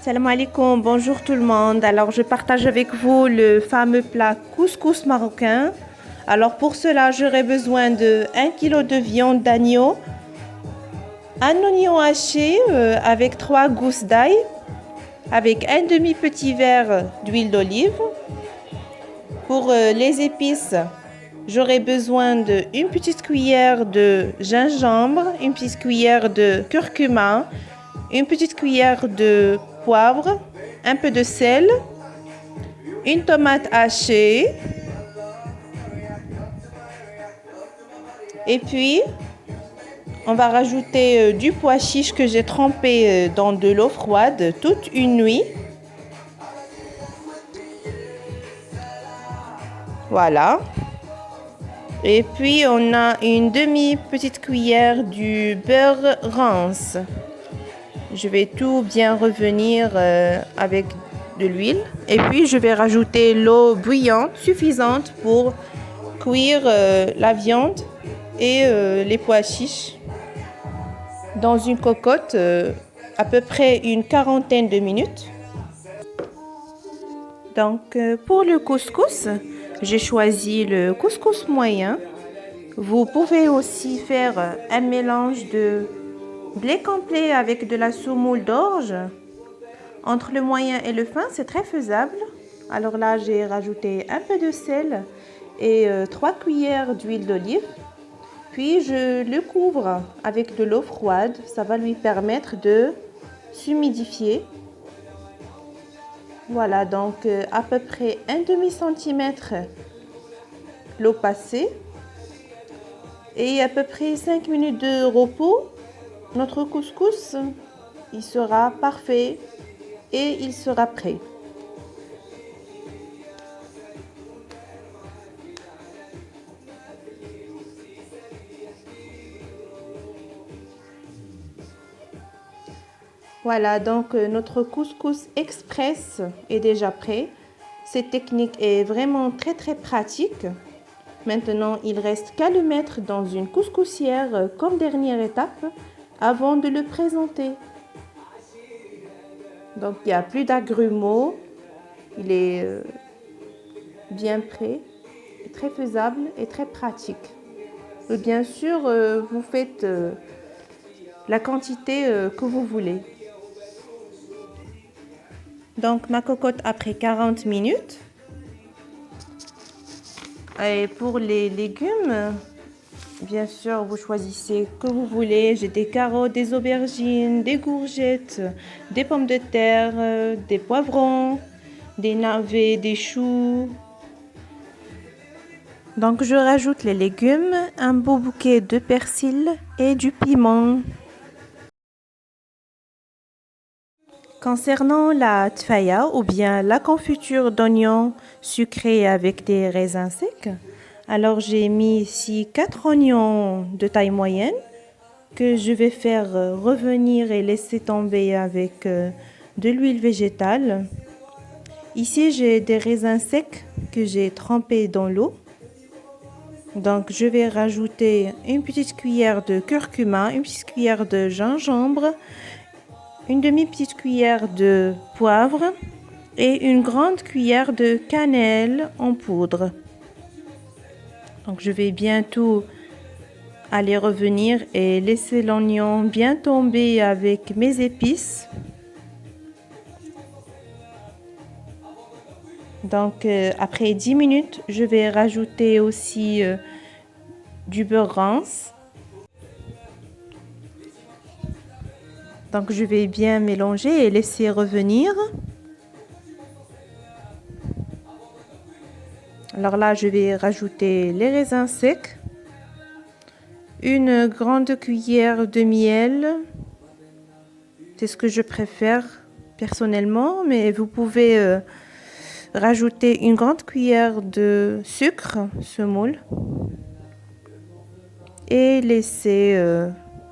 Salam alaikum, bonjour tout le monde. Alors, je partage avec vous le fameux plat couscous marocain. Alors, pour cela, j'aurai besoin de 1 kg de viande d'agneau, un oignon haché avec 3 gousses d'ail, avec un demi-petit verre d'huile d'olive. Pour les épices, j'aurai besoin d'une petite cuillère de gingembre, une petite cuillère de curcuma, une petite cuillère de poivre, un peu de sel, une tomate hachée et puis on va rajouter du pois chiche que j'ai trempé dans de l'eau froide toute une nuit. Voilà. Et puis on a une demi-petite cuillère du beurre rance. Je vais tout bien revenir avec de l'huile. Et puis je vais rajouter l'eau bouillante suffisante pour cuire la viande et les pois chiches dans une cocotte à peu près une quarantaine de minutes. Donc pour le couscous, j'ai choisi le couscous moyen. Vous pouvez aussi faire un mélange de blé complet avec de la semoule d'orge. Entre le moyen et le fin, c'est très faisable. Alors là, j'ai rajouté un peu de sel et 3 cuillères d'huile d'olive. Puis je le couvre avec de l'eau froide. Ça va lui permettre de s'humidifier. Voilà, donc à peu près un demi-centimètre l'eau passée. Et à peu près 5 minutes de repos. Notre couscous, il sera parfait et il sera prêt. Voilà, donc notre couscous express est déjà prêt. Cette technique est vraiment très pratique. Maintenant, il reste qu'à le mettre dans une couscoussière comme dernière étape avant de le présenter. Donc, il n'y a plus d'agrumeaux. Il est bien prêt, très faisable et très pratique. Et bien sûr, vous faites la quantité que vous voulez. Donc, ma cocotte après 40 minutes. Et pour les légumes, bien sûr, vous choisissez que vous voulez. J'ai des carottes, des aubergines, des courgettes, des pommes de terre, des poivrons, des navets, des choux. Donc, je rajoute les légumes, un beau bouquet de persil et du piment. Concernant la tfaya ou bien la confiture d'oignons sucrés avec des raisins secs, alors j'ai mis ici 4 oignons de taille moyenne que je vais faire revenir et laisser tomber avec de l'huile végétale. Ici j'ai des raisins secs que j'ai trempés dans l'eau. Donc je vais rajouter une petite cuillère de curcuma, une petite cuillère de gingembre, une demi-petite cuillère de poivre et une grande cuillère de cannelle en poudre. Donc je vais bientôt aller revenir et laisser l'oignon bien tomber avec mes épices. Donc après 10 minutes, je vais rajouter aussi du beurre rance. Donc je vais bien mélanger et laisser revenir. Alors là, je vais rajouter les raisins secs, une grande cuillère de miel. C'est ce que je préfère personnellement, mais vous pouvez rajouter une grande cuillère de sucre semoule et laisser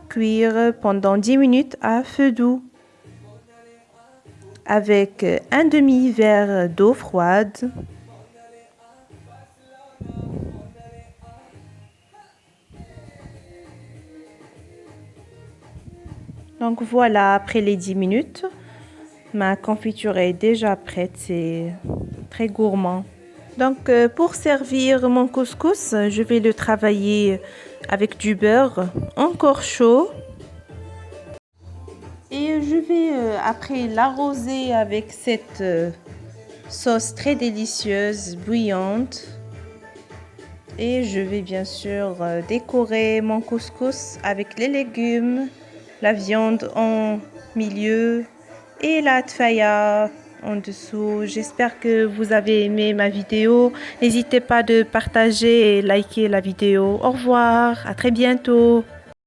cuire pendant 10 minutes à feu doux avec un demi-verre d'eau froide. Donc voilà, après les 10 minutes, Ma confiture est déjà prête, c'est très gourmand. Donc, pour servir mon couscous, je vais le travailler avec du beurre encore chaud. Et je vais après l'arroser avec cette sauce très délicieuse, bouillante. Et je vais bien sûr décorer mon couscous avec les légumes, la viande en milieu et la tfaya en dessous. J'espère que vous avez aimé ma vidéo. N'hésitez pas de partager et liker la vidéo. Au revoir, à très bientôt.